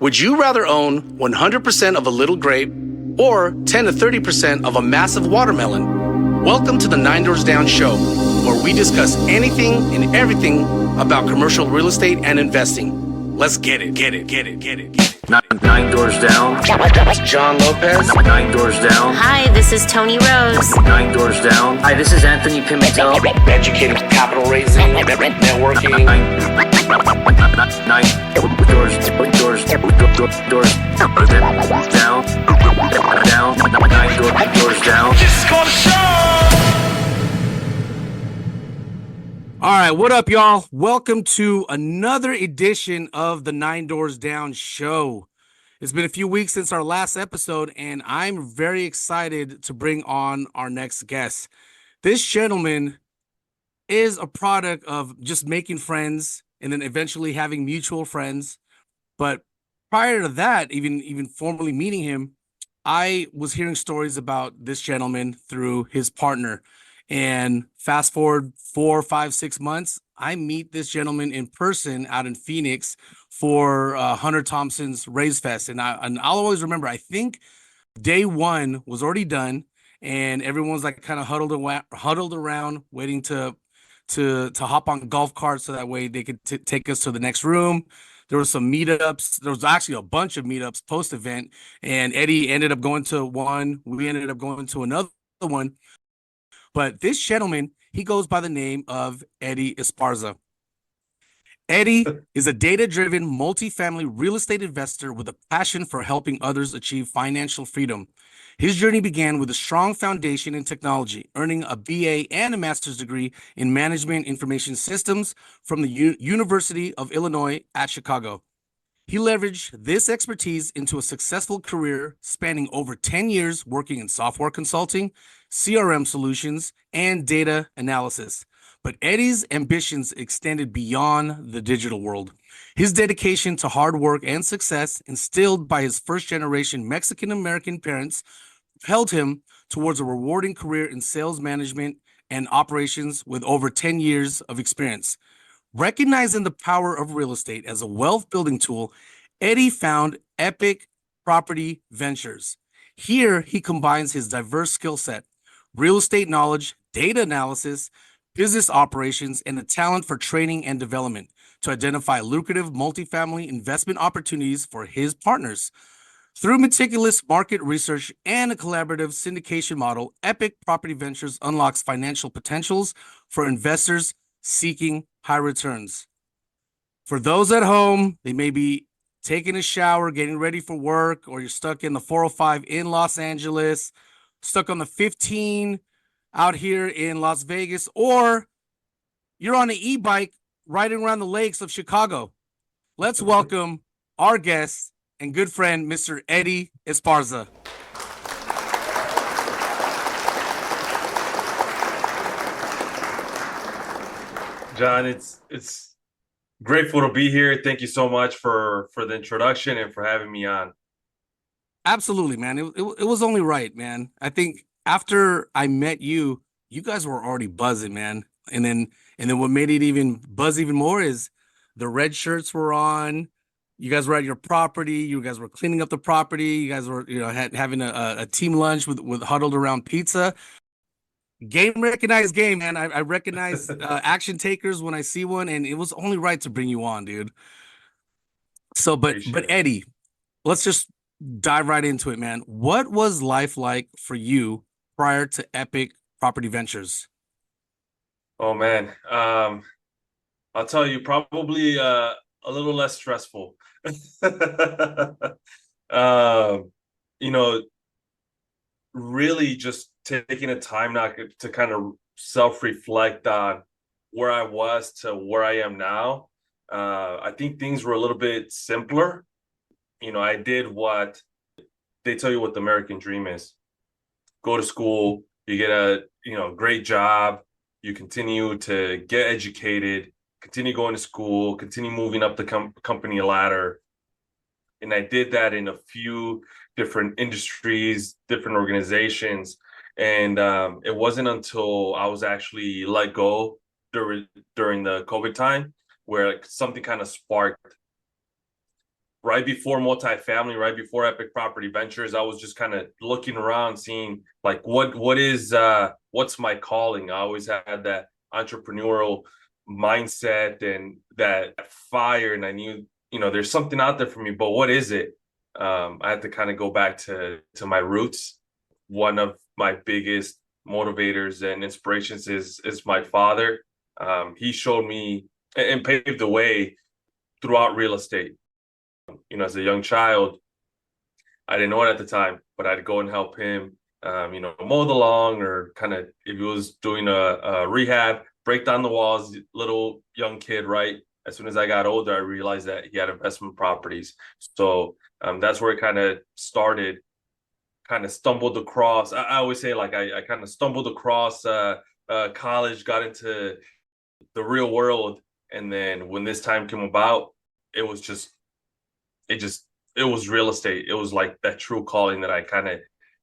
Would you rather own 100% of a little grape or 10 to 30% of a massive watermelon? Welcome to the Nine Doors Down Show, where we discuss anything and everything about commercial real estate and investing. Let's get it. Nine Doors Down. John Lopez. Nine Doors Down. Hi, this is Tony Rose. Nine Doors Down. Hi, this is Anthony Pimentel. Educating, capital raising, networking. Nine doors down. Nine doors down. This is called a show. All right, what up, y'all? Welcome to another edition of the Nine Doors Down Show. It's been a few weeks since our last episode, and I'm very excited to bring on our next guest. This gentleman is a product of just making friends and then eventually having mutual friends. But prior to that, even formally meeting him, I was hearing stories about this gentleman through his partner. And fast forward 4, 5, 6 months, I meet this gentleman in person out in Phoenix for Hunter Thompson's Raise Fest. And I'll always remember, I think day one was already done and everyone's like kind of huddled around waiting to hop on golf carts so that way they could take us to the next room. There were some meetups. There was actually a bunch of meetups post-event, and Eddie ended up going to one. We ended up going to another one. But this gentleman, he goes by the name of Eddie Esparza. Eddie is a data-driven multifamily real estate investor with a passion for helping others achieve financial freedom. His journey began with a strong foundation in technology, earning a BA and a master's degree in management information systems from the University of Illinois at Chicago. He leveraged this expertise into a successful career spanning over 10 years working in software consulting, CRM solutions, and data analysis. But Eddie's ambitions extended beyond the digital world. His dedication to hard work and success, instilled by his first-generation Mexican-American parents, propelled him towards a rewarding career in sales management and operations with over 10 years of experience. Recognizing the power of real estate as a wealth-building tool, Eddie found Epic Property Ventures. Here, he combines his diverse skill set, real estate knowledge, data analysis, business operations, and a talent for training and development to identify lucrative multifamily investment opportunities for his partners. Through meticulous market research and a collaborative syndication model, Epic Property Ventures unlocks financial potentials for investors seeking high returns. For those at home, they may be taking a shower, getting ready for work, or you're stuck in the 405 in Los Angeles, stuck on the 15 out here in Las Vegas, or you're on an e-bike riding around the lakes of Chicago. Let's welcome our guest and good friend, Mr. Eddie Esparza. John, it's grateful to be here. Thank you so much for the introduction and for having me on. Absolutely, man. It was only right, man. I think after I met you, you guys were already buzzing, man. And then what made it even buzz even more is the red shirts were on. You guys were at your property. You guys were cleaning up the property. You guys were, having a team lunch with huddled around pizza. Game recognized game, man. I recognize action takers when I see one, and it was only right to bring you on, dude. So, but Eddie, let's just dive right into it, man. What was life like for you prior to Epic Property Ventures? Oh man, I'll tell you, probably a little less stressful. Really just taking a time now to kind of self-reflect on where I was to where I am now. I think things were a little bit simpler. I did what they tell you what the American dream is. Go to school, you get a great job, you continue to get educated, continue going to school, continue moving up the company ladder. And I did that in a few different industries, different organizations. And it wasn't until I was actually let go during the COVID time where something kind of sparked. right before multifamily, right before Epic Property Ventures, I was just kind of looking around, seeing like what's my calling. I always had that entrepreneurial mindset and that fire, and I knew, there's something out there for me, but what is it? I had to kind of go back to my roots. One of my biggest motivators and inspirations is my father. He showed me and paved the way throughout real estate. As a young child, I didn't know it at the time, but I'd go and help him, mow the lawn, or kind of if he was doing a rehab, break down the walls. Little young kid, right? As soon as I got older, I realized that he had investment properties. So that's where it kind of started. Kind of stumbled across. I always say, like, I kind of stumbled across college, got into the real world, and then when this time came about, it was it was real estate. It was like that true calling that I kind of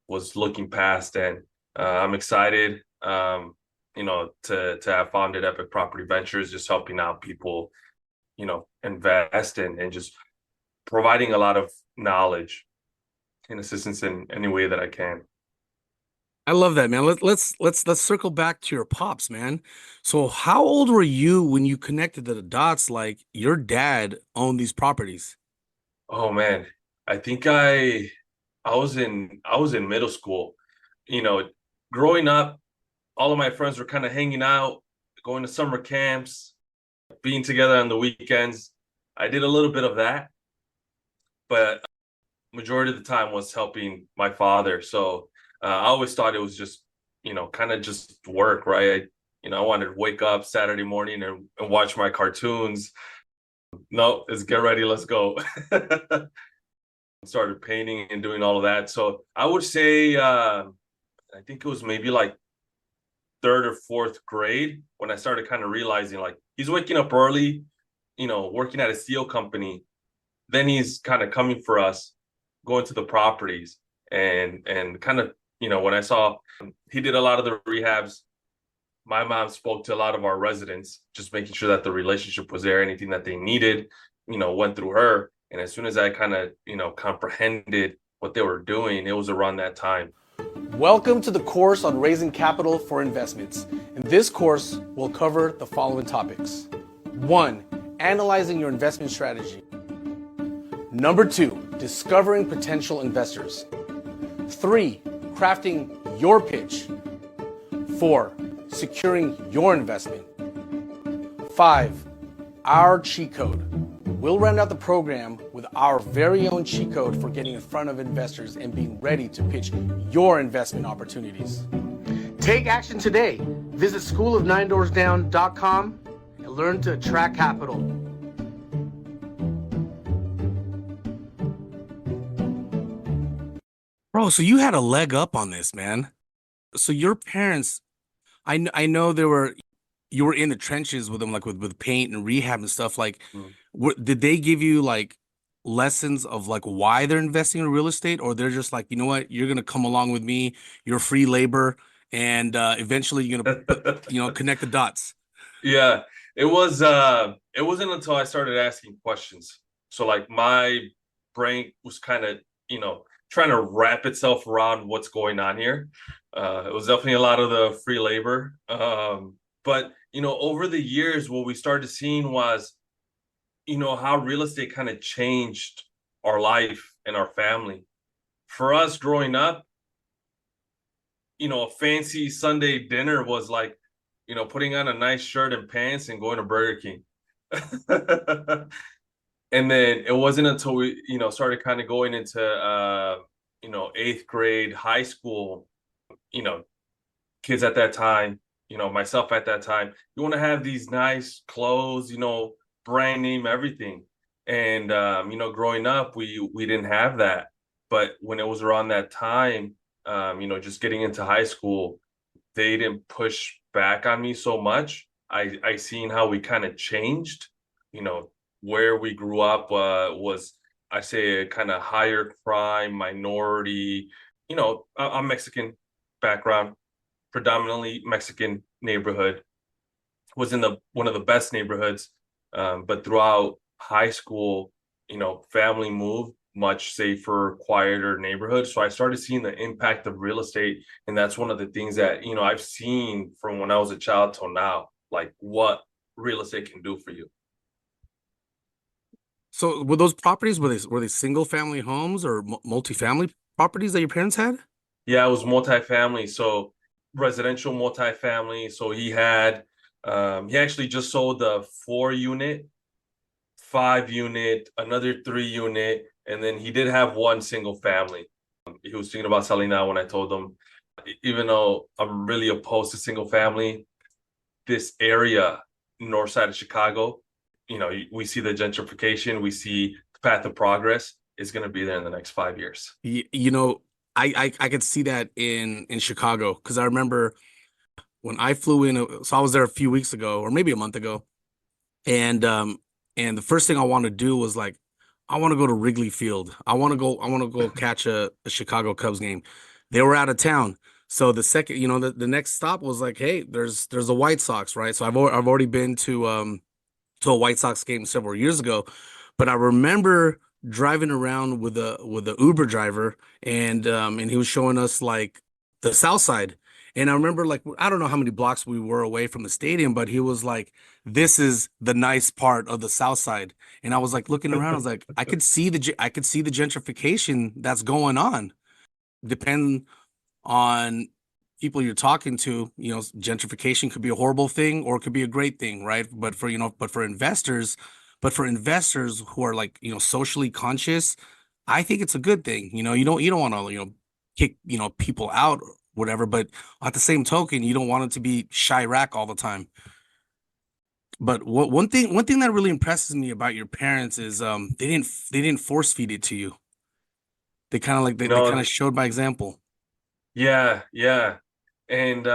was looking past, and I'm excited, to have founded Epic Property Ventures, just helping out people, invest and just providing a lot of knowledge and assistance in any way that I can. I love that, man. Let's circle back to your pops, man. So how old were you when you connected the dots? Like your dad owned these properties. Oh man, I think I was in middle school. You know, Growing up, all of my friends were kind of hanging out, going to summer camps, being together on the weekends. I did a little bit of that, but majority of the time was helping my father. So I always thought it was just, kind of just work, right? I wanted to wake up Saturday morning and watch my cartoons. No, it's get ready, let's go. Started painting and doing all of that. So I would say, I think it was maybe like third or fourth grade when I started kind of realizing, like, he's waking up early, working at a steel company. Then he's kind of coming for us, going to the properties, and kind of, when I saw he did a lot of the rehabs, my mom spoke to a lot of our residents, just making sure that the relationship was there. Anything that they needed, went through her. And as soon as I kind of, comprehended what they were doing, it was around that time. Welcome to the course on raising capital for investments. In this course, we'll cover the following topics. 1, analyzing your investment strategy. Number 2, discovering potential investors. 3, crafting your pitch. 4, securing your investment. 5, our cheat code. We'll round out the program with our very own cheat code for getting in front of investors and being ready to pitch your investment opportunities. Take action today. Visit schoolofninedoorsdown.com and learn to attract capital. Bro, so you had a leg up on this, man. So your parents, I know you were in the trenches with them, like with paint and rehab and stuff. Like, did they give you like lessons of like why they're investing in real estate, or they're just like, you know what, you're gonna come along with me, you're free labor, and eventually you're gonna connect the dots? Yeah, it wasn't until I started asking questions. So like my brain was kind of, trying to wrap itself around what's going on here. It was definitely a lot of the free labor. But, over the years, what we started seeing was, how real estate kind of changed our life and our family. For us growing up, a fancy Sunday dinner was like, putting on a nice shirt and pants and going to Burger King. And then it wasn't until we, started kind of going into, 8th grade, high school, kids at that time, myself at that time, you want to have these nice clothes, brand name, everything. And, growing up, we didn't have that. But when it was around that time, just getting into high school, they didn't push back on me so much. I seen how we kind of changed, where we grew up was, I say, a kind of higher crime, minority, I'm Mexican background, predominantly Mexican neighborhood, was in one of the best neighborhoods. But throughout high school, family moved, much safer, quieter neighborhood. So I started seeing the impact of real estate. And that's one of the things that, I've seen from when I was a child till now, like what real estate can do for you. So were those properties, were they single family homes or multifamily properties that your parents had? Yeah, it was multifamily. So residential multifamily. So he actually just sold the 4 unit, 5 unit, another 3 unit, and then he did have one single family. He was thinking about selling that when I told him, even though I'm really opposed to single family, this area, north side of Chicago, we see the gentrification, we see the path of progress is going to be there in the next 5 years. You know, I could see that in Chicago because I remember when I flew in. So I was there a few weeks ago, or maybe a month ago, and the first thing I want to do was like, I want to go to Wrigley Field. I want to go catch a Chicago Cubs game. They were out of town. So the second, the next stop was like, hey, there's the White Sox, right? So I've already been to a White Sox game several years ago, but I remember driving around with a Uber driver, and he was showing us like the South Side. And I remember, like, I don't know how many blocks we were away from the stadium, but he was like, "This is the nice part of the South Side." And I was like looking around. I was like, I could see the gentrification that's going on. Depending on people you're talking to, gentrification could be a horrible thing or it could be a great thing, right? But for investors who are like, socially conscious, I think it's a good thing. You don't want to, kick, people out or whatever, but at the same token, you don't want it to be Chirac all the time. But one thing that really impresses me about your parents is they didn't force feed it to you. They kind of like they kind No, of showed by example. yeah, yeah. And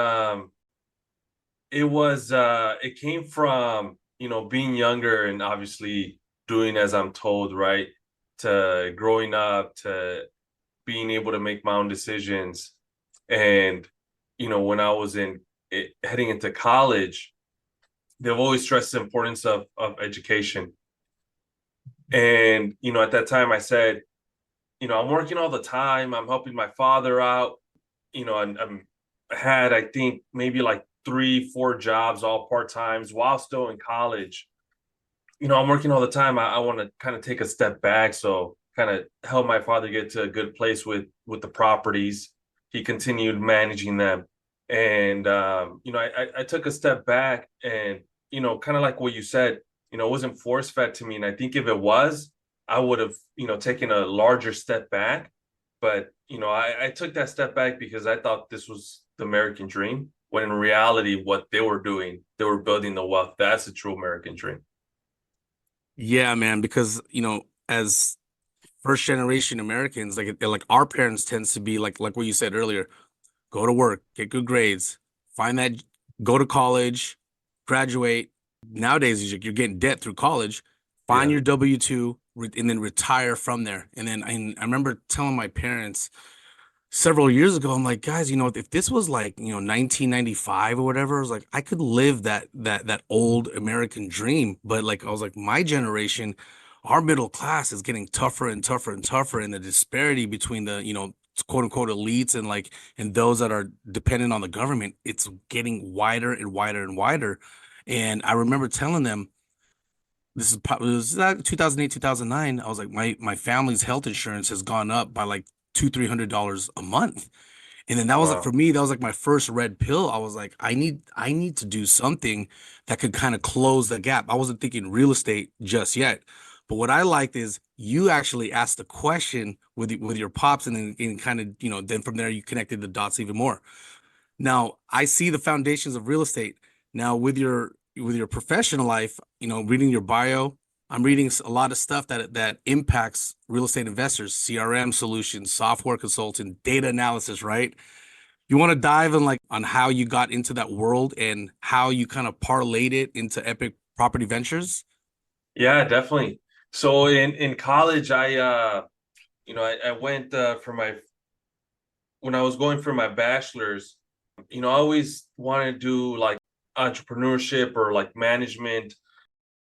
it came from, being younger and obviously doing as I'm told, right? To growing up, to being able to make my own decisions. And, when I was heading into college, they've always stressed the importance of education. And, at that time I said, I'm working all the time. I'm helping my father out. I'm had, I think, maybe like 3, 4 jobs, all part times while still in college. I'm working all the time. I want to kind of take a step back. So kind of help my father get to a good place with the properties. He continued managing them. And, I took a step back and, kind of like what you said, it wasn't force fed to me. And I think if it was, I would have, taken a larger step back. But, I took that step back because I thought this was the American dream, when in reality, what they were doing, they were building the wealth. That's the true American dream. Yeah, man, because as first generation Americans, like our parents tends to be like what you said earlier, go to work, get good grades, find that, go to college, graduate. Nowadays, you're getting debt through college, find Yeah. your W-2, and then retire from there. And then I remember telling my parents several years ago, I'm like, guys, if this was like, 1995 or whatever, I was like, I could live that old American dream. But like, I was like, my generation, our middle class is getting tougher and tougher and tougher, and the disparity between the, quote unquote elites and those that are dependent on the government, it's getting wider and wider and wider. And I remember telling them, it was 2008, 2009. I was like, my family's health insurance has gone up by like $200-300 a month. And then that was like, for Wow. me, that was like my first red pill. I was like, I need to do something that could kind of close the gap. I wasn't thinking real estate just yet. But what I liked is you actually asked the question with your pops, and then and kind of, then from there you connected the dots even more. Now, I see the foundations of real estate. Now, with your professional life, reading your bio, I'm reading a lot of stuff that impacts real estate investors, CRM solutions, software consulting, data analysis, right? You want to dive in like on how you got into that world and how you kind of parlayed it into Epic Property Ventures? Yeah, definitely. So in college, I went for my when I was going for my bachelor's, I always wanted to do like entrepreneurship or like management.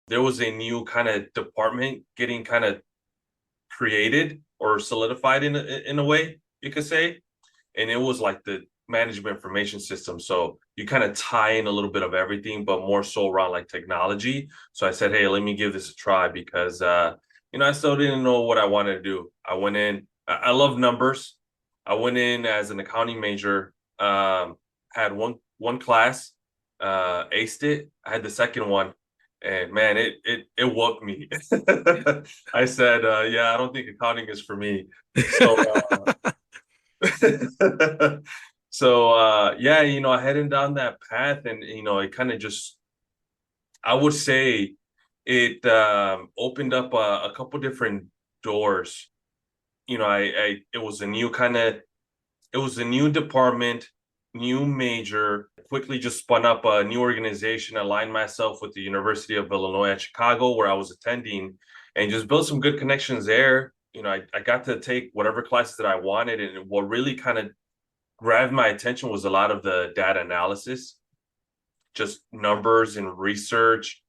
there was a new kind of department getting kind of created or solidified in a way, you could say. And it was like the management information system. So you kind of tie in a little bit of everything, but more so around like technology. So I said, hey, let me give this a try because I still didn't know what I wanted to do. I went in, I love numbers. I went in as an accounting major, had one class, aced it. I had the second one. And man, it woke me. I said, yeah, I don't think accounting is for me. So yeah, I headed down that path and it kind of just, I would say it opened up a couple different doors. It was a new it was a new department, new major, quickly just spun up a new organization, aligned myself with the University of Illinois at Chicago, where I was attending, and just built some good connections there. I got to take whatever classes that I wanted. And what really kind of grabbed my attention was a lot of the data analysis, just numbers and research.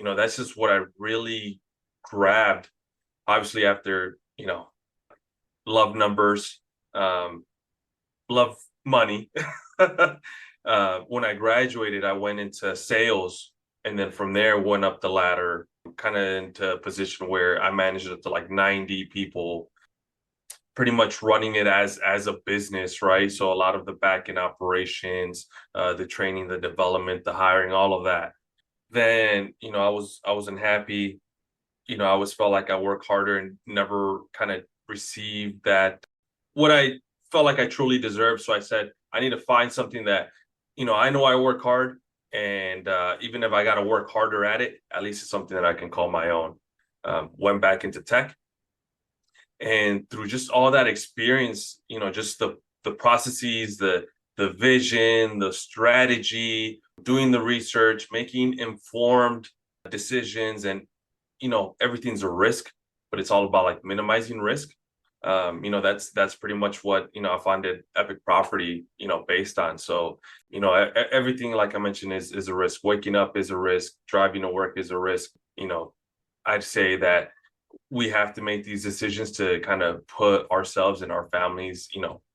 That's just what I really grabbed. Obviously, after, love numbers, love money. When I graduated, I went into sales, and then from there went up the ladder, kind of into a position where I managed up to like 90 people, pretty much running it as a business, right? So a lot of the back end operations, the training, the development, the hiring, all of that. Then, I wasn't happy. I always felt like I work harder and never kind of received that what I felt like I truly deserved. So I said, I need to find something that, I know I work hard, and even if I got to work harder at it, at least it's something that I can call my own. Went back into tech, and through just all that experience, just the processes, the vision, the strategy, doing the research, making informed decisions, and everything's a risk, but it's all about like minimizing risk. That's pretty much what I founded Epic Property based on. So everything, like I mentioned, is a risk. Waking up is a risk. Driving to work is a risk. I'd say that we have to make these decisions to kind of put ourselves and our families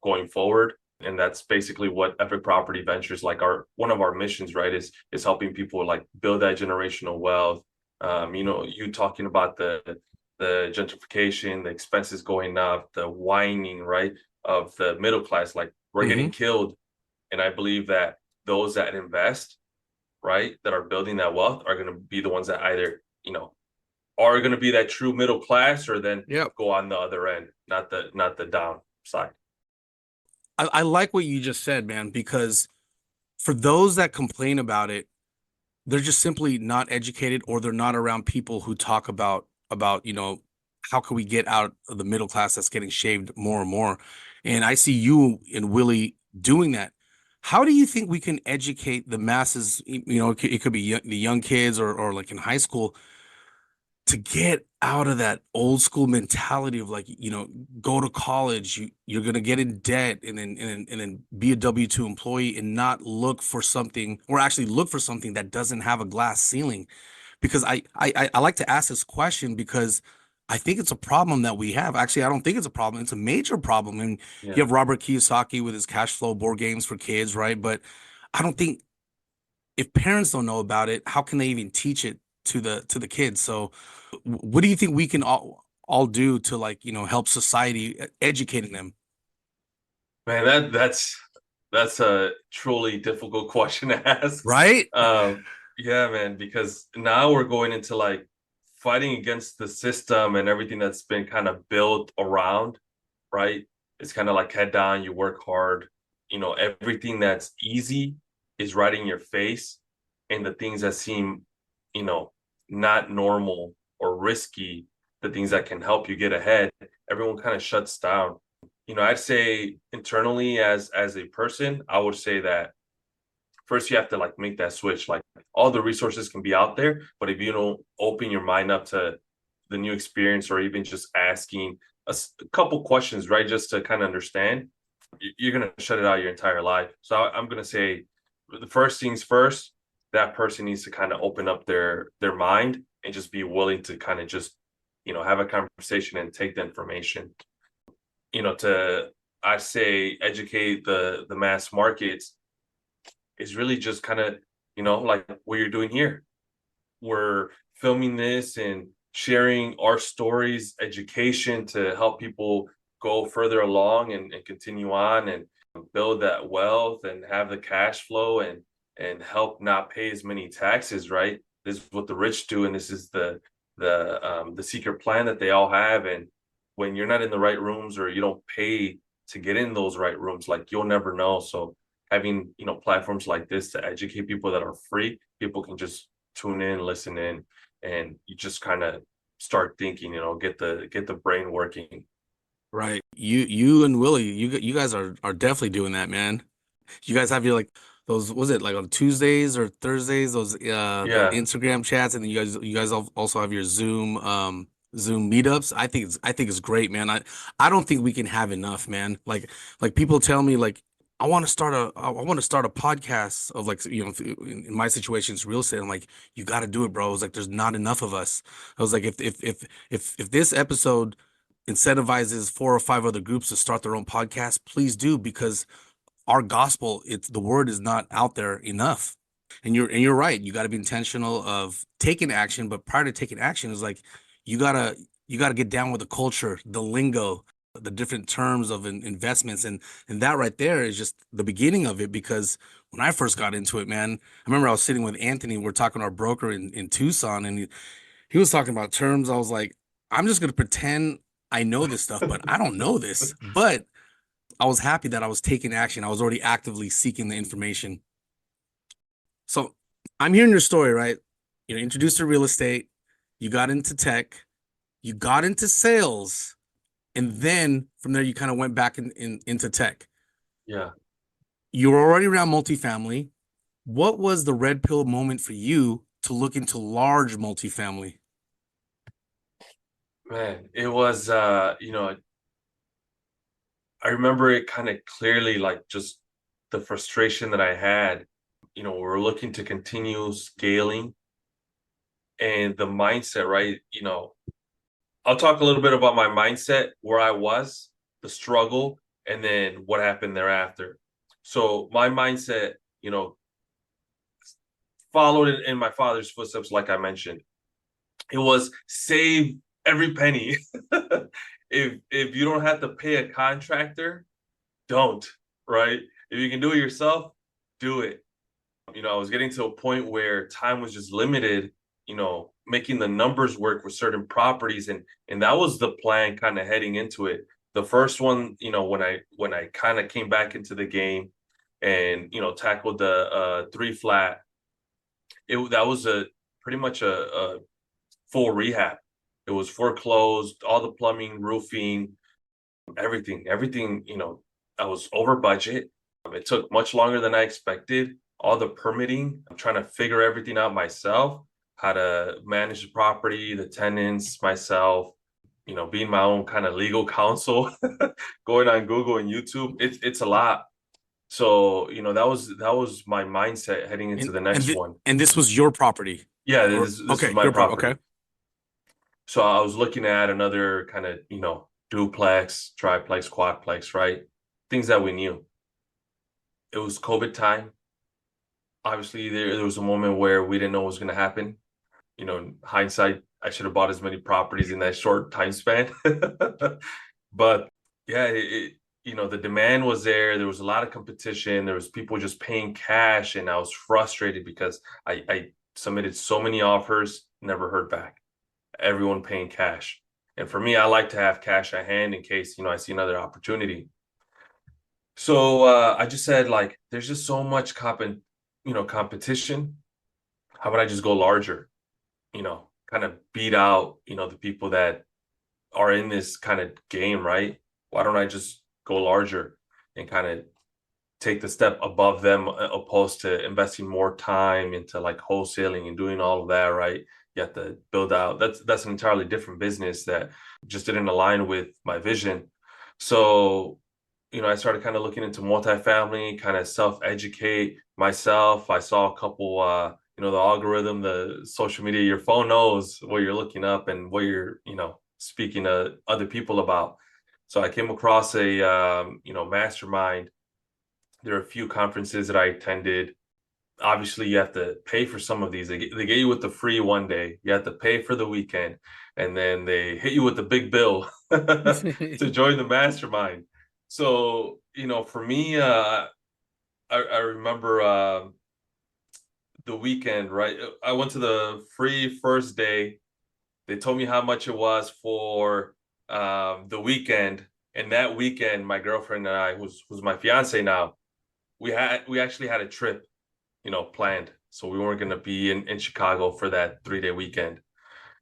going forward. And that's basically what Epic Property Ventures, like one of our missions, right, is helping people like build that generational wealth. You talking about the gentrification, the expenses going up, the whining, right, of the middle class, like we're getting killed. And I believe that those that invest, right, that are building that wealth are going to be the ones that either, are going to be that true middle class, or then go on the other end, not the down side. I like what you just said, man, because for those that complain about it, they're just simply not educated, or they're not around people who talk about how can we get out of the middle class that's getting shaved more and more. And I see you and Willie doing that. How do you think we can educate the masses? It could be the young kids or like in high school, to get out of that old school mentality of like, go to college, you're going to get in debt, and then be a W-2 employee and not look for something, or actually look for something that doesn't have a glass ceiling. Because I like to ask this question because I think it's a problem that we have. Actually, I don't think it's a problem. It's a major problem. And you have Robert Kiyosaki with his cash flow board games for kids, right? But I don't think, if parents don't know about it, how can they even teach it to the kids? So what do you think we can all do to, like, help society educating them? Man, that's a truly difficult question to ask. Right? Yeah, man, because now we're going into like fighting against the system and everything that's been kind of built around, right? It's kind of like head down, you work hard, everything that's easy is right in your face. And the things that seem, not normal or risky, the things that can help you get ahead, everyone kind of shuts down. I'd say internally as a person, I would say that first you have to like make that switch. Like, all the resources can be out there, but if you don't open your mind up to the new experience, or even just asking a couple questions, right, just to kind of understand, you're going to shut it out your entire life. So I'm going to say the first things first, that person needs to kind of open up their mind and just be willing to kind of just, have a conversation and take the information. To, I say, educate the mass markets is really just kind of, like what you're doing here. We're filming this and sharing our stories, education to help people go further along and continue on and build that wealth and have the cash flow and help not pay as many taxes, right? This is what the rich do, and this is the secret plan that they all have. And when you're not in the right rooms or you don't pay to get in those right rooms, like, you'll never know. So having, platforms like this to educate people that are free, people can just tune in, listen in, and you just kind of start thinking, get the brain working. Right. You and Willie, you guys are definitely doing that, man. You guys have your like those, was it like on Tuesdays or Thursdays, those the Yeah. Instagram chats, and then you guys also have your Zoom meetups. I think it's great, man. I don't think we can have enough, man. Like people tell me like I want to start a podcast of like, in my situation it's real estate. I'm like, you got to do it, bro. I was like, there's not enough of us. I was like, if this episode incentivizes 4 or 5 other groups to start their own podcast, please do, because our gospel, the word is not out there enough. And you're right. You got to be intentional of taking action, but prior to taking action is like you gotta get down with the culture, the lingo, the different terms of investments, and that right there is just the beginning of it. Because when I first got into it, man, I remember I was sitting with Anthony. We're talking to our broker in Tucson, and he was talking about terms. I was like, I'm just gonna pretend I know this stuff, but I don't know this. But I was happy that I was taking action. I was already actively seeking the information. So I'm hearing your story, right? You're introduced to real estate, you got into tech, you got into sales, and then from there you kind of went back into tech. Yeah. You were already around multifamily. What was the red pill moment for you to look into large multifamily? Man, it was I remember it kind of clearly, like just the frustration that I had. We're looking to continue scaling and the mindset, right? I'll talk a little bit about my mindset, where I was, the struggle, and then what happened thereafter. So my mindset, followed in my father's footsteps, like I mentioned. It was save every penny. If you don't have to pay a contractor, don't, right? If you can do it yourself, do it. I was getting to a point where time was just limited, making the numbers work with certain properties. And that was the plan kind of heading into it. The first one, when I kind of came back into the game and, tackled the 3 flat, that was pretty much a full rehab. It was foreclosed, all the plumbing, roofing, everything, I was over budget. It took much longer than I expected. All the permitting, I'm trying to figure everything out myself, how to manage the property, the tenants, myself, being my own kind of legal counsel, going on Google and YouTube. It's a lot. So, that was my mindset heading into the next one. And this was your property? Yeah, this okay, is my your property. Okay. So I was looking at another kind of, duplex, triplex, quadplex, right? Things that we knew. It was COVID time. Obviously, there was a moment where we didn't know what was going to happen. In hindsight, I should have bought as many properties in that short time span. But yeah, the demand was there. There was a lot of competition. There was people just paying cash, and I was frustrated because I submitted so many offers, never heard back. Everyone paying cash. And for me, I like to have cash at hand in case, I see another opportunity. So I just said, like, there's just so much competition. How about I just go larger? Kind of beat out, the people that are in this kind of game, right? Why don't I just go larger and kind of take the step above them, opposed to investing more time into like wholesaling and doing all of that, right? You have to build out. That's an entirely different business that just didn't align with my vision. So, I started kind of looking into multifamily, kind of self-educate myself. I saw a couple the algorithm, the social media, your phone knows what you're looking up and what you're, speaking to other people about. So I came across a, mastermind. There are a few conferences that I attended. Obviously, you have to pay for some of these. They get you with the free one day. You have to pay for the weekend, and then they hit you with the big bill to join the mastermind. So, for me, I remember the weekend, right? I went to the free first day. They told me how much it was for the weekend, and that weekend, my girlfriend and I, who's my fiance now, we actually had a trip, planned. So we weren't going to be in Chicago for that 3-day weekend.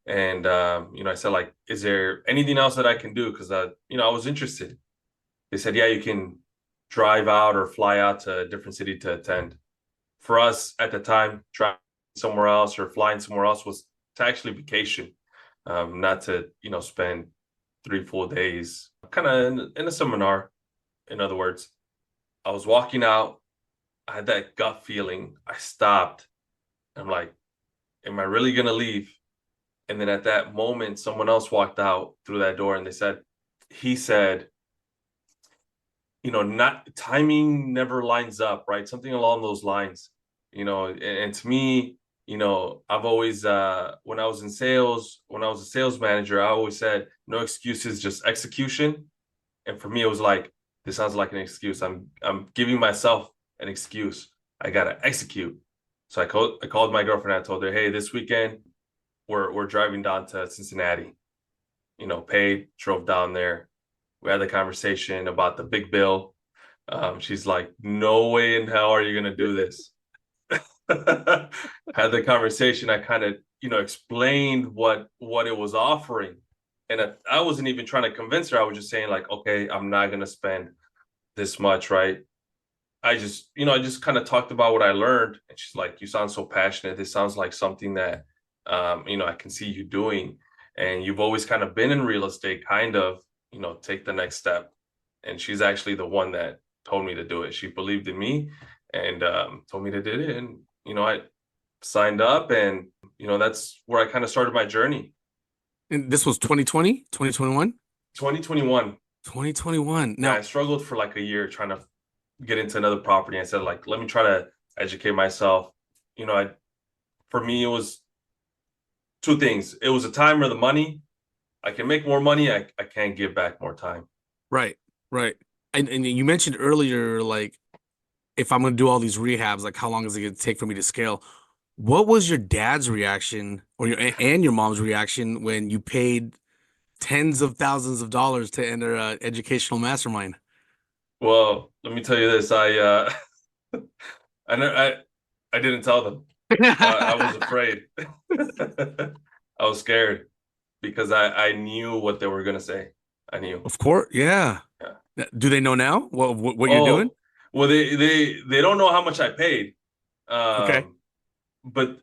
And, I said, like, is there anything else that I can do? Because, I was interested. They said, yeah, you can drive out or fly out to a different city to attend. For us at the time, driving somewhere else or flying somewhere else was to actually vacation, not to, spend 3 full days kind of in a seminar. In other words, I was walking out. I had that gut feeling. I stopped. I'm like, am I really going to leave? And then at that moment, someone else walked out through that door and he said, not timing never lines up, right? Something along those lines, and to me, I've always, when I was in sales, when I was a sales manager, I always said, no excuses, just execution. And for me, it was like, this sounds like an excuse. I'm giving myself an excuse. I got to execute. So I called my girlfriend. I told her, hey, this weekend we're driving down to Cincinnati, paid, drove down there. We had the conversation about the big bill. She's like, no way in hell are you going to do this. Had the conversation. I kind of, explained what it was offering. And I wasn't even trying to convince her. I was just saying like, okay, I'm not going to spend this much, right? I just kind of talked about what I learned. And she's like, you sound so passionate. This sounds like something that, I can see you doing. And you've always kind of been in real estate, kind of, take the next step. And she's actually the one that told me to do it. She believed in me and told me to do it. And, I signed up and, that's where I kind of started my journey. And this was 2020, 2021? 2021. 2021. Now, yeah, I struggled for like a year trying to get into another property. I said, like, let me try to educate myself. For me, it was two things. It was the time or the money. I can make more money. I can't give back more time. Right. And you mentioned earlier, like, if I'm going to do all these rehabs, like, how long is it going to take for me to scale? What was your dad's reaction or your mom's reaction when you paid tens of thousands of dollars to enter an educational mastermind? Well, let me tell you this. I didn't tell them. I was afraid. I was scared because I knew what they were gonna say. I knew. Of course, yeah. Do they know now what you're doing? Well, they don't know how much I paid. Okay. But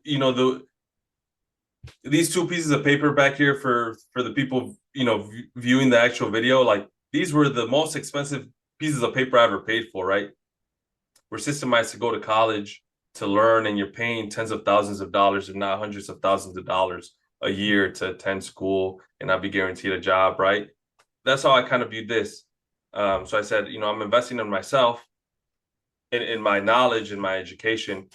these two pieces of paper back here for the people viewing the actual video, like these were the most expensive pieces of paper I ever paid for, right? We're systemized to go to college to learn, and you're paying tens of thousands of dollars, if not hundreds of thousands of dollars a year to attend school and not be guaranteed a job, right? That's how I kind of viewed this. So I said, I'm investing in myself, in my knowledge, in my education,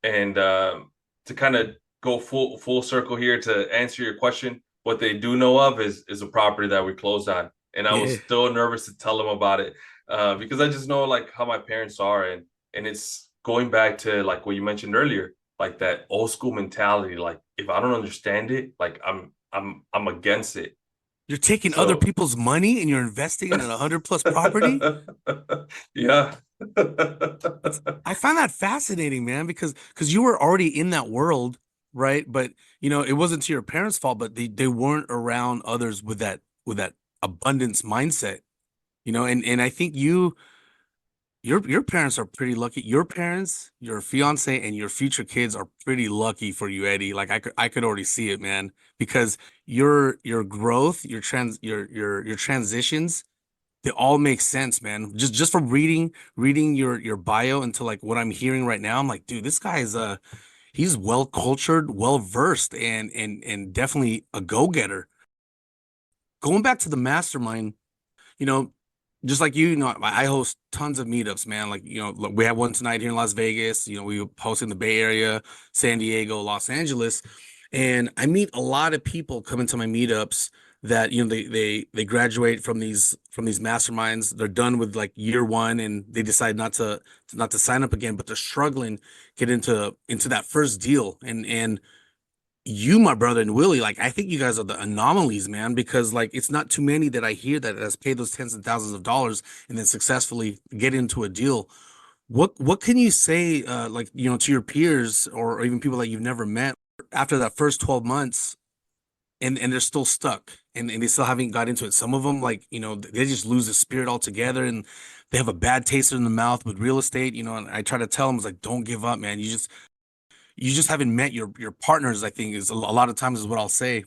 and to kind of go full circle here to answer your question. What they do know of is a property that we closed on, and I was still nervous to tell them about it because I just know like how my parents are, and it's going back to like what you mentioned earlier, like that old school mentality. Like if I don't understand it, like I'm against it. You're taking other people's money and you're investing in a 100+ property. Yeah. I find that fascinating, man, because you were already in that world, right? But it wasn't to your parents' fault, but they weren't around others with that abundance mindset, and I think your parents are pretty lucky. Your parents, your fiance, and your future kids are pretty lucky for you, Eddie. Like I could already see it, man, because your growth, your transitions They all make sense, man. Just from reading your bio into like what I'm hearing right now, I'm like, dude, this guy is he's well cultured, well versed, and definitely a go-getter. Going back to the mastermind, you know, just like you know, I host tons of meetups, man. Like, you know, look, we have one tonight here in Las Vegas. You know, we host in the Bay Area, San Diego, Los Angeles, and I meet a lot of people coming to my meetups that, you know, they graduate from these masterminds. They're done with like year one, and they decide not to sign up again, but they're struggling get into that first deal, and you, my brother, and Willie, like I think you guys are the anomalies, man, because like it's not too many that I hear that has paid those tens of thousands of dollars and then successfully get into a deal. What can you say, like you know, to your peers or even people that you've never met after that first 12 months, and they're still stuck and they still haven't got into it. Some of them, like you know, they just lose the spirit altogether and they have a bad taste in the mouth with real estate, you know. And I try to tell them, it's like, don't give up, man. You just haven't met your partners, I think is a lot of times is what I'll say.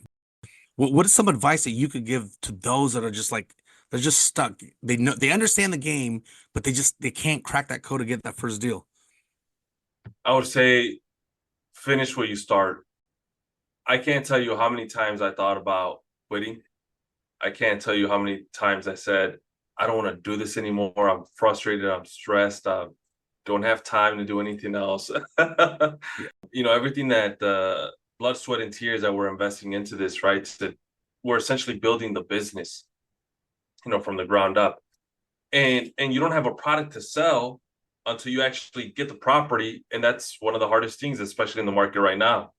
What is some advice that you could give to those that are just like they're just stuck? They know they understand the game, but they can't crack that code to get that first deal. I would say finish what you start. I can't tell you how many times I thought about quitting. I can't tell you how many times I said, I don't want to do this anymore. I'm frustrated. I'm stressed. I don't have time to do anything else. Yeah. You know, everything that blood, sweat, and tears that we're investing into this, right? That we're essentially building the business, you know, from the ground up. And you don't have a product to sell until you actually get the property. And that's one of the hardest things, especially in the market right now.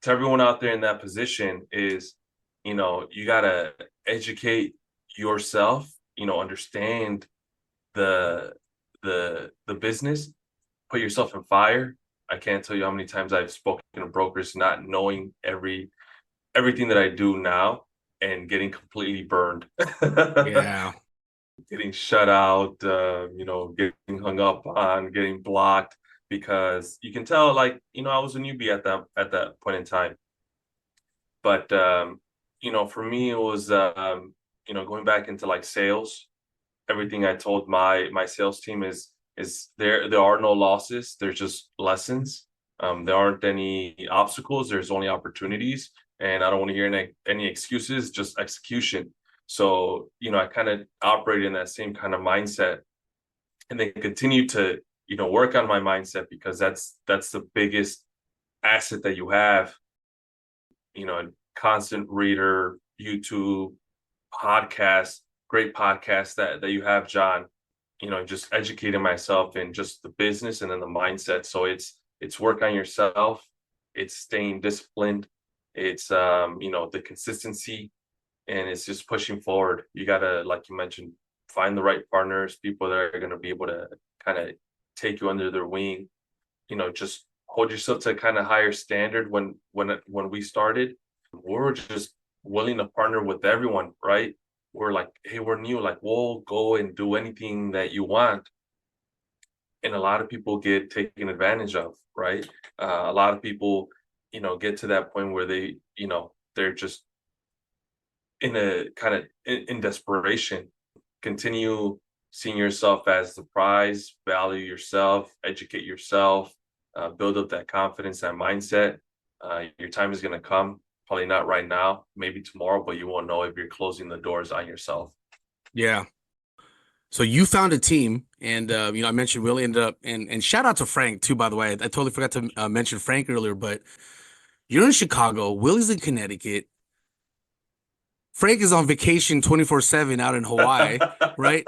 To everyone out there in that position is, you know, you gotta educate yourself, you know, understand the the business, put yourself in fire. I can't tell you how many times I've spoken to brokers not knowing everything that I do now and getting completely burned. Yeah. Getting shut out, you know, getting hung up on, getting blocked because you can tell, like, you know, I was a newbie at that point in time. But you know, for me, it was you know, going back into like sales. Everything I told my sales team is there are no losses. There's just lessons. There aren't any obstacles. There's only opportunities, and I don't want to hear any excuses. Just execution. So you know, I kind of operate in that same kind of mindset, and then continue to you know work on my mindset because that's the biggest asset that you have. You know, constant reader, YouTube, podcasts, great podcasts that you have, John. You know, just educating myself in just the business and then the mindset. So it's work on yourself, it's staying disciplined, it's you know, the consistency, and it's just pushing forward. You gotta, like you mentioned, find the right partners, people that are gonna be able to kind of take you under their wing. You know, just hold yourself to a kind of higher standard. When we started, we were just willing to partner with everyone, right? We're like, hey, we're new, like we'll go and do anything that you want. And a lot of people get taken advantage of, right? A lot of people, you know, get to that point where they, you know, they're just in a kind of in desperation. Continue seeing yourself as the prize, value yourself, educate yourself, build up that confidence, that mindset. Your time is going to come. Probably not right now, maybe tomorrow, but you won't know if you're closing the doors on yourself. Yeah. So you found a team, and you know, I mentioned Willie ended up, and shout out to Frank too, by the way. I totally forgot to mention Frank earlier, but you're in Chicago, Willie's in Connecticut, Frank is on vacation 24/7 out in Hawaii, right?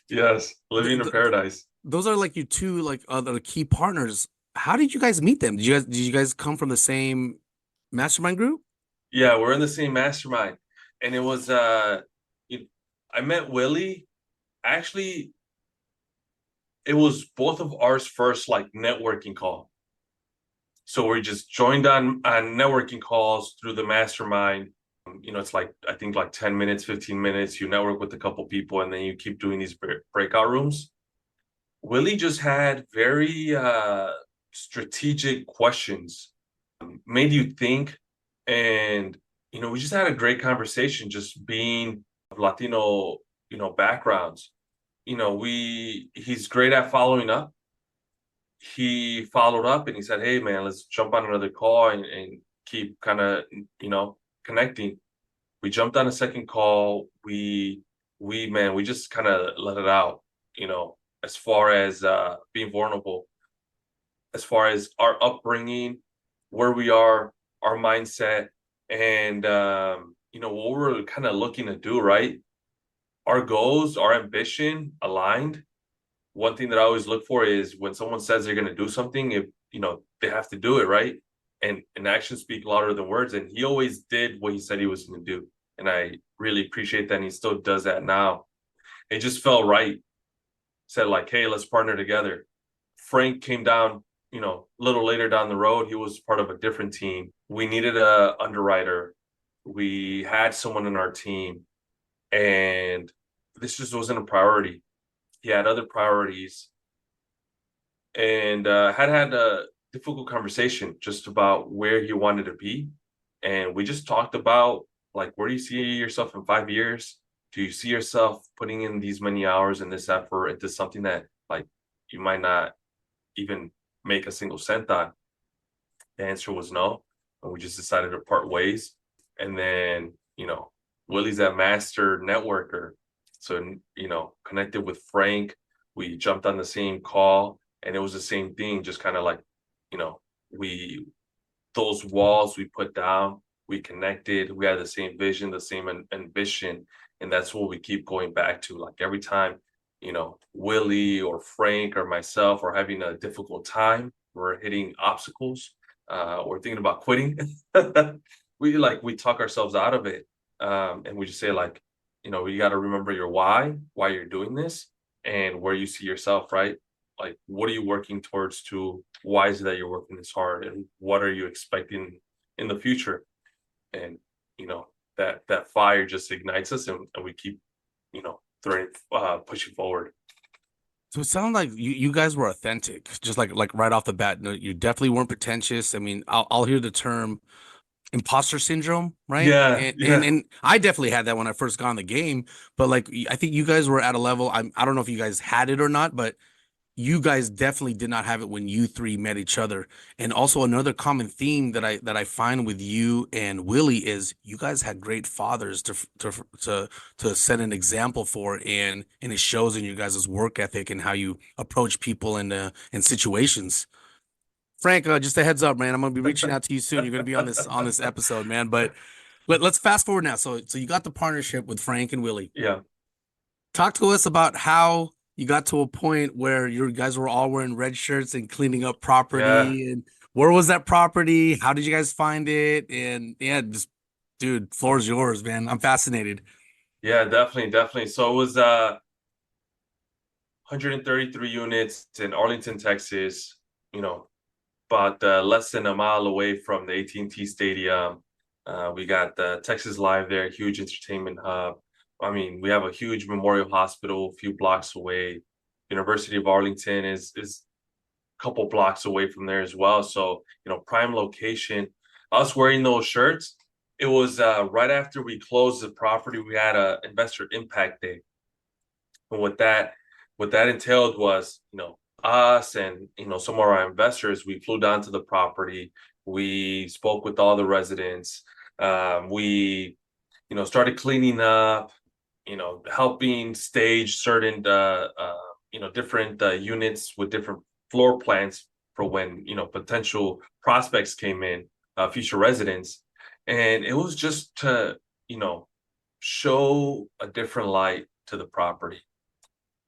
Yes, Th living in th paradise. those are like your two like other key partners. How did you guys meet them? Did you guys come from the same mastermind group? Yeah, we're in the same mastermind. And it was you- I met Willie. Actually, it was both of ours first like networking call. So we just joined on networking calls through the mastermind. You know, it's like I think like 10 minutes, 15 minutes. You network with a couple people and then you keep doing these breakout rooms. Willie just had very strategic questions, made you think, and you know, we just had a great conversation. Just being Latino backgrounds. He's great at following up. He followed up and he said, "Hey man, let's jump on another call and keep kind of, connecting." We jumped on a second call. We just kind of let it out, as far as being vulnerable, as far as our upbringing, where we are, our mindset, and what we're kind of looking to do, right? Our goals, our ambition aligned. One thing that I always look for is when someone says they're going to do something, if they have to do it, right? And actions speak louder than words. And he always did what he said he was going to do, and I really appreciate that. And he still does that now. It just felt right. Said like, "Hey, let's partner together." Frank came down, a little later down the road. He was part of a different team. We needed a underwriter. We had someone in our team, and this just wasn't a priority. He had other priorities, and had a difficult conversation just about where he wanted to be. And we just talked about, like, where do you see yourself in 5 years? Do you see yourself putting in these many hours and this effort into something that, like, you might not even make a single cent on? The answer was no, and we just decided to part ways. And then, Willie's that master networker. So, connected with Frank, we jumped on the same call, and it was the same thing, just kind of like, those walls we put down, we connected, we had the same vision, the same ambition. And that's what we keep going back to. Like every time, Willie or Frank or myself are having a difficult time, we're hitting obstacles, or thinking about quitting, we talk ourselves out of it. And we just say, like, you got to remember your why you're doing this, and where you see yourself, right? Like, what are you working towards to? Why is it that you're working this hard? And what are you expecting in the future? And, that fire just ignites us, and we keep, pushing forward. So it sounded like you guys were authentic, just like right off the bat. No, you definitely weren't pretentious. I mean, I'll hear the term imposter syndrome, right? Yeah, And I definitely had that when I first got in the game. But like, I think you guys were at a level. I don't know if you guys had it or not, but you guys definitely did not have it when you three met each other. And also another common theme that I find with you and Willie is you guys had great fathers to set an example for, and it shows in you guys' work ethic and how you approach people in situations. Frank, just a heads up, man. I'm gonna be reaching out to you soon. You're gonna be on this episode, man. But let's fast forward now. So you got the partnership with Frank and Willie. yeah. Talk to us about how you got to a point where you guys were all wearing red shirts and cleaning up property. And where was that property? How did you guys find it? And yeah, just, dude, floor's yours, man. I'm fascinated. Yeah, definitely. So it was 133 units in Arlington, Texas, about less than a mile away from the AT&T Stadium. We got the Texas Live there, huge entertainment hub. I mean, we have a huge Memorial Hospital a few blocks away. University of Arlington is a couple blocks away from there as well. So, prime location. Us wearing those shirts, it was right after we closed the property, we had a investor impact day. And what that entailed was, us and, some of our investors, we flew down to the property. We spoke with all the residents. We, started cleaning up, helping stage certain, different units with different floor plans for when, potential prospects came in, future residents. And it was just to, show a different light to the property.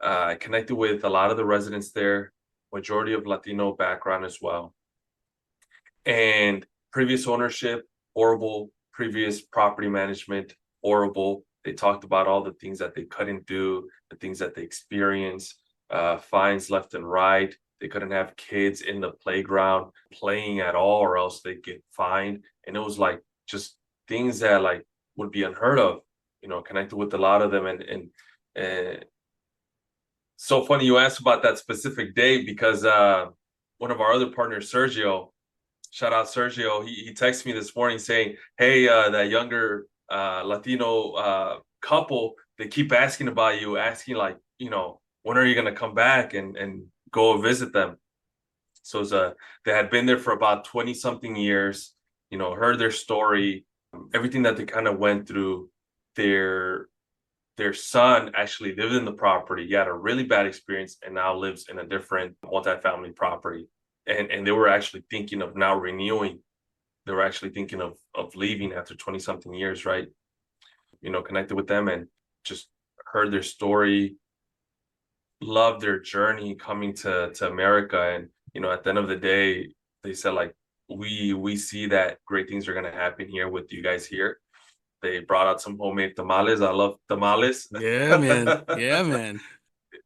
I connected with a lot of the residents there, majority of Latino background as well. And previous ownership, horrible. Previous property management, horrible. They talked about all the things that they couldn't do, the things that they experienced, fines left and right. They couldn't have kids in the playground playing at all, or else they get fined. And it was like just things that like would be unheard of. Connected with a lot of them, and so funny you asked about that specific day, because one of our other partners, Sergio, shout out Sergio, he texted me this morning saying, "Hey, that younger Latino couple, they keep asking about you, asking like, when are you gonna come back and go visit them? So they had been there for about 20 something years, heard their story, everything that they kind of went through. Their son actually lived in the property. He had a really bad experience and now lives in a different multifamily property. And they were actually thinking of now renewing. They were actually thinking of leaving after 20 something years, right? Connected with them and just heard their story, loved their journey coming to America. And, at the end of the day, they said like, we see that great things are going to happen here with you guys here. They brought out some homemade tamales. I love tamales. Yeah, man. Yeah, man.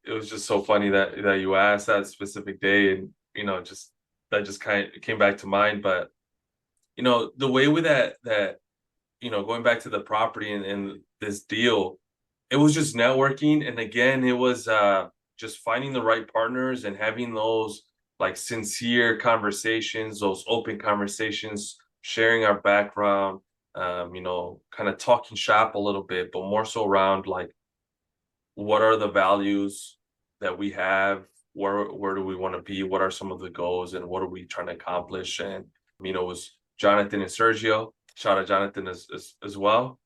It was just so funny that you asked that specific day, and just that just kind of came back to mind. But the way with that going back to the property and this deal, it was just networking, and again, it was just finding the right partners and having those like sincere conversations, those open conversations, sharing our background. Kind of talking shop a little bit, but more so around like, what are the values that we have? Where do we want to be? What are some of the goals and what are we trying to accomplish? And, it was Jonathan and Sergio. Shout out Jonathan as well.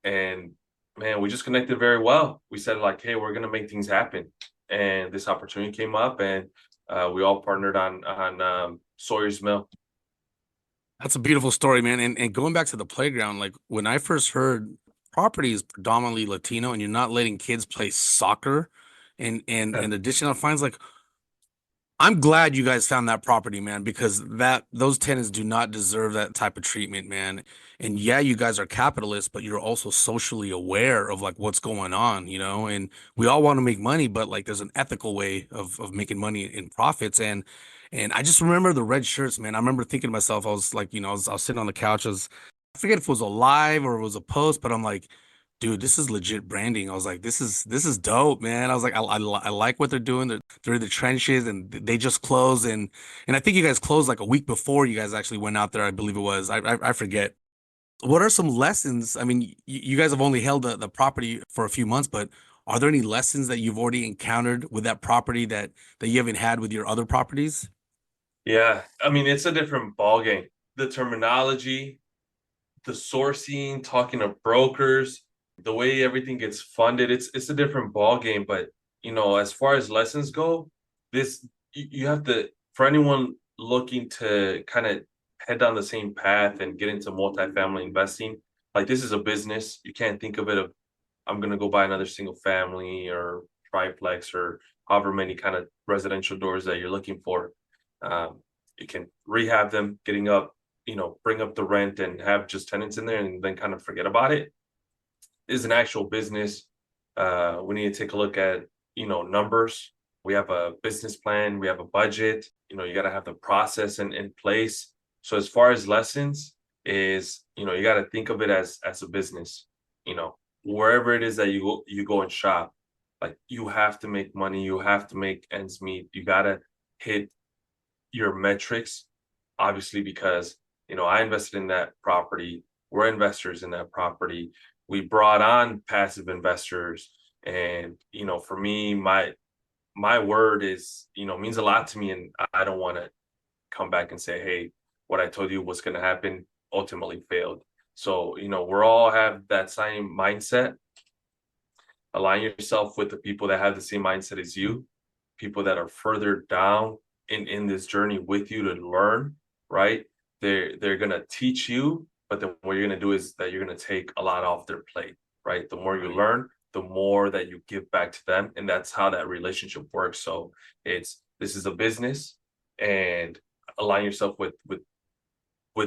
And man, we just connected very well. We said like, hey, we're going to make things happen. And this opportunity came up and we all partnered on Sawyer's Mill. That's a beautiful story, man. And going back to the playground, like when I first heard property is predominantly Latino and you're not letting kids play soccer and additional fines, like I'm glad you guys found that property, man, because those tenants do not deserve that type of treatment, man. And yeah, you guys are capitalists, but you're also socially aware of like what's going on, and we all want to make money, but like there's an ethical way of making money in profits. And I just remember the red shirts, man. I remember thinking to myself, I was like, I was sitting on the couch, I forget if it was a live or it was a post, but I'm like, dude, this is legit branding. I was like, this is dope, man. I was like, I like what they're doing. They're in the trenches and they just closed. And I think you guys closed like a week before you guys actually went out there. I believe it was. I forget. What are some lessons? I mean, you guys have only held the property for a few months, but are there any lessons that you've already encountered with that property that you haven't had with your other properties? Yeah, I mean, it's a different ballgame. The terminology, the sourcing, talking to brokers, the way everything gets funded, it's a different ballgame. But as far as lessons go, you have to, for anyone looking to kind of head down the same path and get into multifamily investing, like this is a business. You can't think of it of I'm gonna go buy another single family or triplex or however many kind of residential doors that you're looking for. You can rehab them, getting up, bring up the rent and have just tenants in there and then kind of forget about it. Is an actual business. We need to take a look at, numbers. We have a business plan, we have a budget, you got to have the process in place. So as far as lessons is, you got to think of it as a business, wherever it is that you go and shop, like you have to make money, you have to make ends meet, you got to hit your metrics, obviously, because I invested in that property, we're investors in that property, we brought on passive investors, and for me, my word is means a lot to me, and I don't want to come back and say, hey, what I told you was going to happen ultimately failed. So we're all have that same mindset. Align yourself with the people that have the same mindset as you, people that are further down in this journey with you to learn, right? They're gonna teach you, but then what you're gonna do is that you're gonna take a lot off their plate, right? The more you learn, the more that you give back to them, and that's how that relationship works. So this is a business, and align yourself with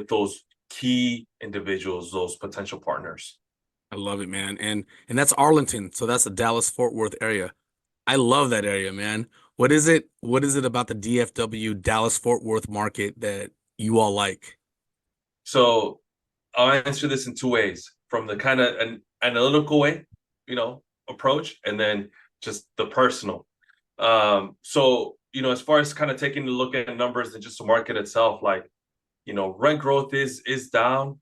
those key individuals, those potential partners. I love it, man. And that's Arlington. So that's the Dallas Fort Worth area. I love that area, man. What is it about the DFW Dallas Fort Worth market that you all like? So I'll answer this in two ways, from the kind of an analytical way, approach, and then just the personal. So, as far as kind of taking a look at numbers and just the market itself, like, rent growth is down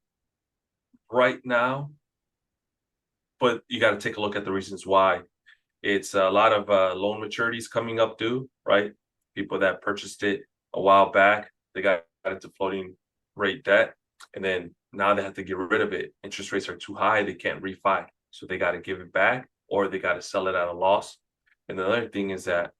right now. but you got to take a look at the reasons why. It's a lot of loan maturities coming up due, right? People that purchased it a while back, they got into floating rate debt, and then now they have to get rid of it. Interest rates are too high, they can't refi, so they got to give it back or they got to sell it at a loss. And the other thing is that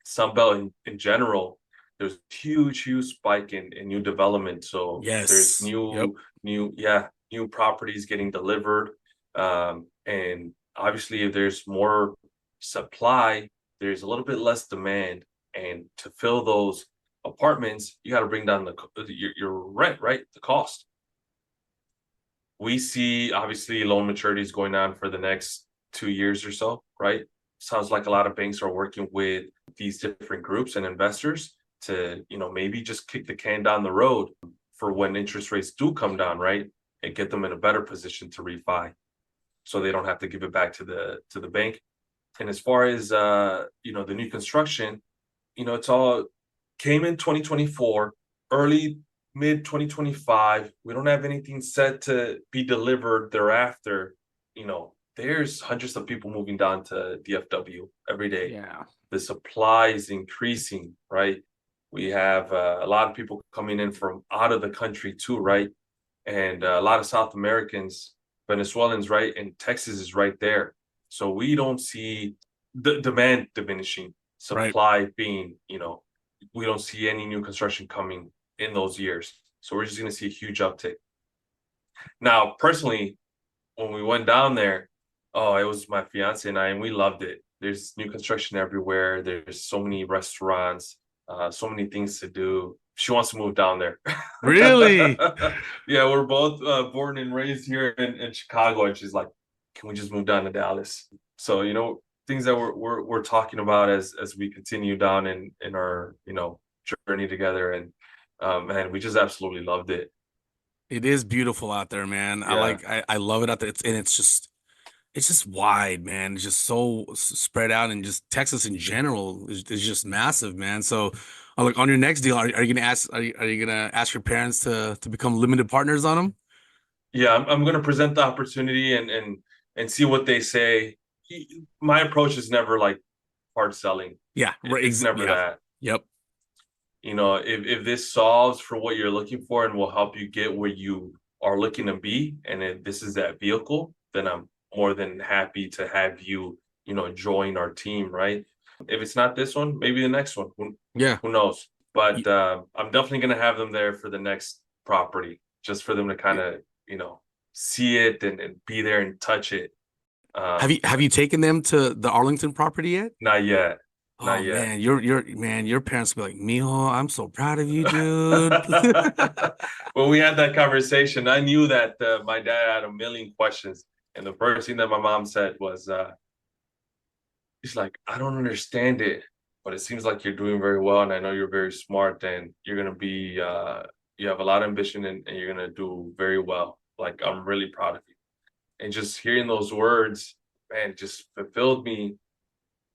Sunbelt in general, there's huge spike in new development. So there's Yes. Yep. new properties getting delivered. And obviously if there's more supply, there's a little bit less demand. And to fill those apartments, you got to bring down your rent, right? The cost. We see obviously loan maturities going on for the next 2 years or so, right? Sounds like a lot of banks are working with these different groups and investors to, maybe just kick the can down the road for when interest rates do come down, right? And get them in a better position to refi, so they don't have to give it back to the bank. And as far as the new construction, it's all came in 2024, early mid 2025. We don't have anything set to be delivered thereafter. There's hundreds of people moving down to DFW every day. Yeah. The supply is increasing, right? We have a lot of people coming in from out of the country too, right? And a lot of South Americans, Venezuelans, right? And Texas is right there. So we don't see the demand diminishing, supply being, we don't see any new construction coming in those years. So we're just going to see a huge uptick. Now, personally, when we went down there, oh, it was my fiance and I, and we loved it. There's new construction everywhere. There's so many restaurants, so many things to do. She wants to move down there. Really? Yeah, we're both born and raised here in Chicago, and she's like, "Can we just move down to Dallas?" So things that we're talking about as we continue down in our journey together, and man, we just absolutely loved it. It is beautiful out there, man. Yeah. I love it out there. It's just wide, man. It's just so spread out, and just Texas in general is just massive, man. So, like on your next deal, are you gonna ask are you gonna ask your parents to become limited partners on them? Yeah, I'm going to present the opportunity and see what they say. My approach is never like hard selling. Yeah, right. It's never that. Yep. If this solves for what you're looking for and will help you get where you are looking to be, and if this is that vehicle, then I'm more than happy to have you, join our team, right? If it's not this one, maybe the next one. Who knows? But I'm definitely going to have them there for the next property, just for them to kind of, see it and be there and touch it. Have you taken them to the Arlington property yet? Not yet. Oh Not yet. man, your parents will be like, Mijo, I'm so proud of you, dude. When we had that conversation, I knew that my dad had a million questions. And the first thing that my mom said was, he's like, I don't understand it, but it seems like you're doing very well. And I know you're very smart, and you're going to be, you have a lot of ambition, and you're going to do very well. Like, I'm really proud of you. And just hearing those words, man, just fulfilled me.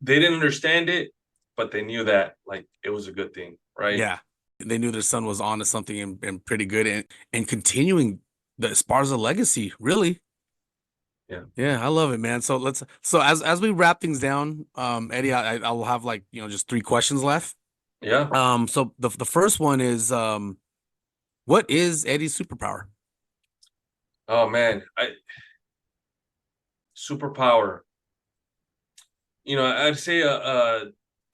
They didn't understand it, but they knew that like it was a good thing, right? Yeah. They knew their son was on to something and pretty good, and continuing the Esparza legacy, really. Yeah. Yeah, I love it, man. So as we wrap things down, Eddie, I will have just 3 questions left. Yeah. So the first one is, what is Eddie's superpower? Oh man, superpower. I'd say a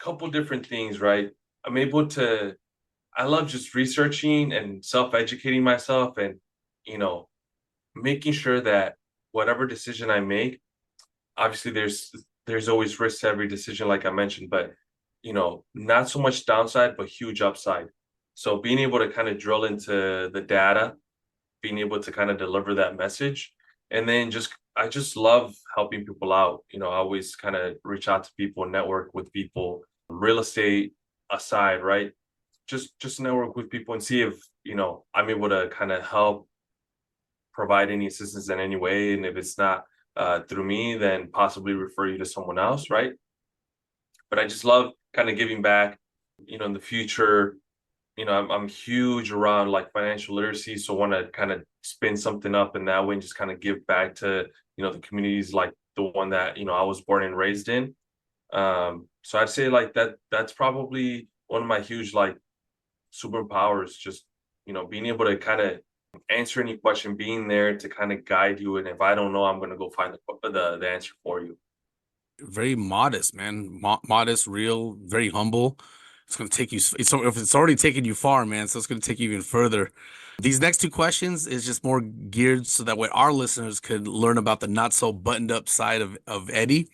couple different things, right? I love just researching and self-educating myself, and making sure that whatever decision I make, obviously there's always risk to every decision, like I mentioned, but not so much downside, but huge upside. So being able to kind of drill into the data, being able to kind of deliver that message, and then I just love helping people out. I always kind of reach out to people, network with people, real estate aside, right? Just network with people and see if, I'm able to kind of help provide any assistance in any way. And if it's not through me, then possibly refer you to someone else, right? But I just love kind of giving back, in the future. I'm huge around like financial literacy. So want to kind of spin something up in that way and just kind of give back to, the communities like the one that, I was born and raised in. So I'd say like that's probably one of my huge like superpowers, just, being able to kind of answer any question, being there to kind of guide you. And if I don't know, I'm going to go find the answer for you. Very modest, man. Modest, real, very humble. It's going to take you, if it's already taken you far, man, so it's going to take you even further. These next two questions is just more geared so that way our listeners could learn about the not so buttoned up side of Eddie.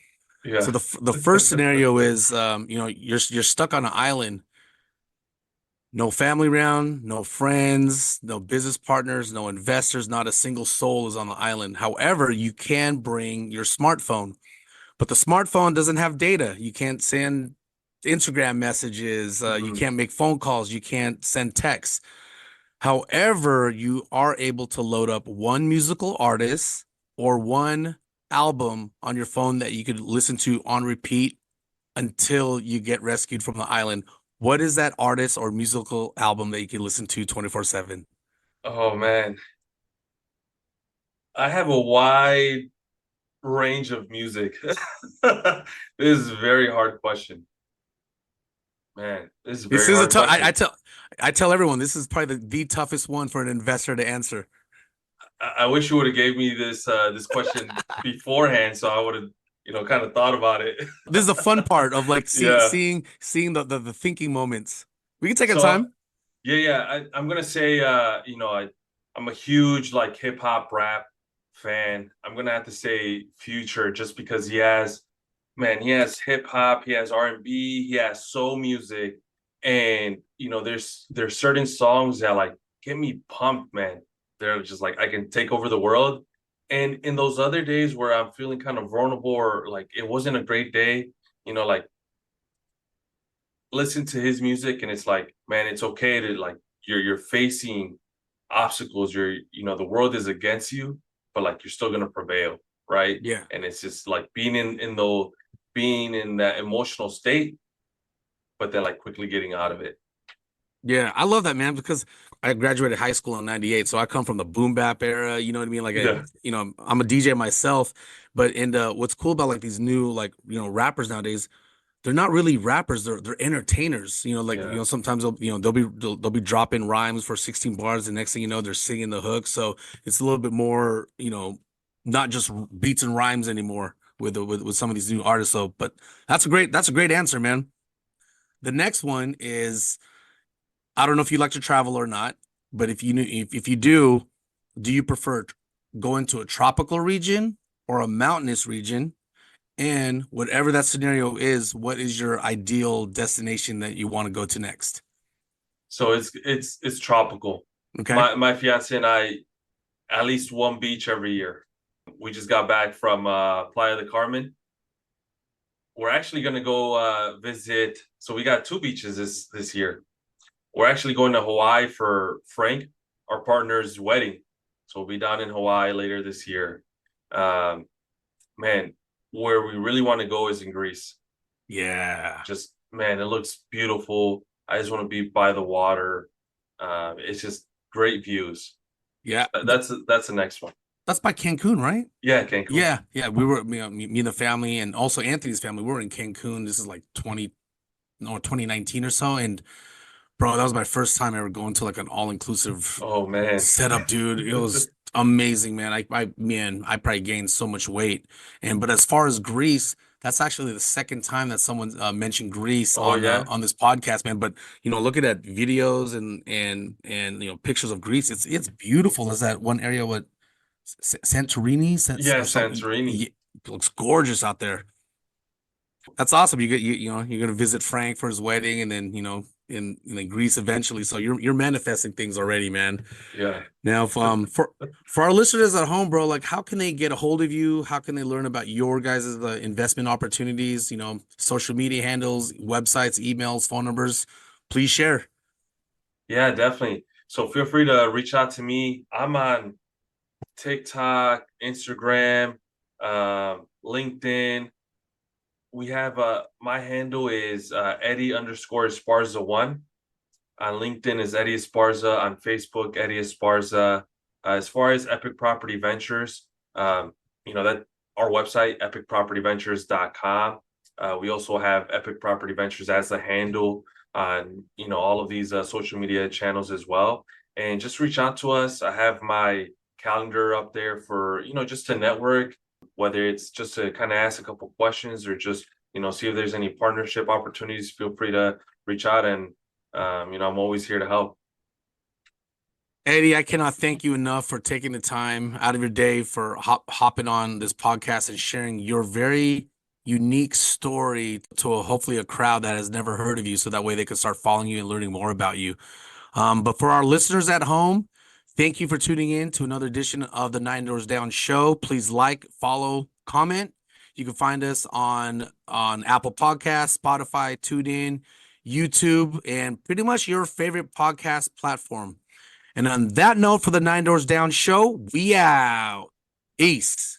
Yeah. So the first scenario is, you're stuck on an island, no family around, no friends, no business partners, no investors, not a single soul is on the island. However, you can bring your smartphone, but the smartphone doesn't have data. You can't send Instagram messages. You can't make phone calls. You can't send texts. However, you are able to load up one musical artist or one album on your phone that you could listen to on repeat until you get rescued from the island. What is that artist or musical album that you can listen to 24/7? Oh man, I have a wide range of music. This is a very hard question. Man, this is a This very is a hard tough. question. I tell everyone this is probably the toughest one for an investor to answer. I wish you would have gave me this question beforehand, so I would have, kind of thought about it. This is the fun part of like Yeah. seeing the thinking moments. We can take our So time. I'm gonna say, I'm a huge like hip hop rap fan. I'm gonna have to say Future just because he has hip hop, he has R&B, he has soul music, and there's certain songs that like get me pumped, man. They're just like I can take over the world. And in those other days where I'm feeling kind of vulnerable or like it wasn't a great day, like listen to his music and it's like, man, it's okay to like you're facing obstacles, the world is against you, but like you're still gonna prevail, right? Yeah. And it's just like being in that emotional state, but then like quickly getting out of it. Yeah, I love that, man, because I graduated high school in '98, so I come from the boom bap era. You know what I mean? Like, Yeah. I'm a DJ myself, but what's cool about like these new like rappers nowadays, they're not really rappers. They're entertainers. Like Yeah. sometimes they'll be dropping rhymes for 16 bars. The next thing you know, they're singing the hook. So it's a little bit more not just beats and rhymes anymore with some of these new artists. So, but that's a great answer, man. The next one is, I don't know if you like to travel or not, but if you do you prefer going to a tropical region or a mountainous region? And whatever that scenario is, what is your ideal destination that you want to go to next? So it's tropical. Okay. My fiance and I, at least one beach every year. We just got back from Playa del Carmen. We're actually gonna go visit. So we got two beaches this year. We're actually going to Hawaii for Frank, our partner's wedding. So we'll be down in Hawaii later this year. Man, where we really want to go is in Greece. Yeah. Just, man, it looks beautiful. I just want to be by the water. It's just great views. Yeah. That's the next one. That's by Cancun, right? Yeah, Cancun. Yeah. Yeah. We were, me and the family and also Anthony's family, we were in Cancun. This is like 2019 or so. And bro, that was my first time ever going to like an all-inclusive Oh man, setup, dude. It was amazing, man. I probably gained so much weight. But as far as Greece, that's actually the second time that someone mentioned Greece Oh, yeah? on this podcast, man. But looking at videos and pictures of Greece, it's beautiful. There's that one area with Santorini, Yeah, or something. Santorini. It looks gorgeous out there. That's awesome. You're gonna visit Frank for his wedding, and then in Greece eventually. So you're manifesting things already, man. Yeah. Now, for our listeners at home, bro, like how can they get a hold of you? How can they learn about your guys' investment opportunities? Social media handles, websites, emails, phone numbers. Please share. Yeah, definitely. So feel free to reach out to me. I'm on TikTok, Instagram, LinkedIn. We have my handle is Eddie_Esparza1. On LinkedIn is Eddie Esparza. On Facebook, Eddie Esparza. As far as Epic Property Ventures, that our website, epicpropertyventures.com. We also have Epic Property Ventures as a handle on, all of these social media channels as well. And just reach out to us. I have my calendar up there for, just to network, whether it's just to kind of ask a couple questions or just, see if there's any partnership opportunities. Feel free to reach out, and, I'm always here to help. Eddie, I cannot thank you enough for taking the time out of your day for hopping on this podcast and sharing your very unique story to hopefully a crowd that has never heard of you, so that way they can start following you and learning more about you. But for our listeners at home, thank you for tuning in to another edition of the Nine Doors Down show. Please like, follow, comment. You can find us on Apple Podcasts, Spotify, TuneIn, YouTube, and pretty much your favorite podcast platform. And on that note, for the Nine Doors Down show, we out. Peace.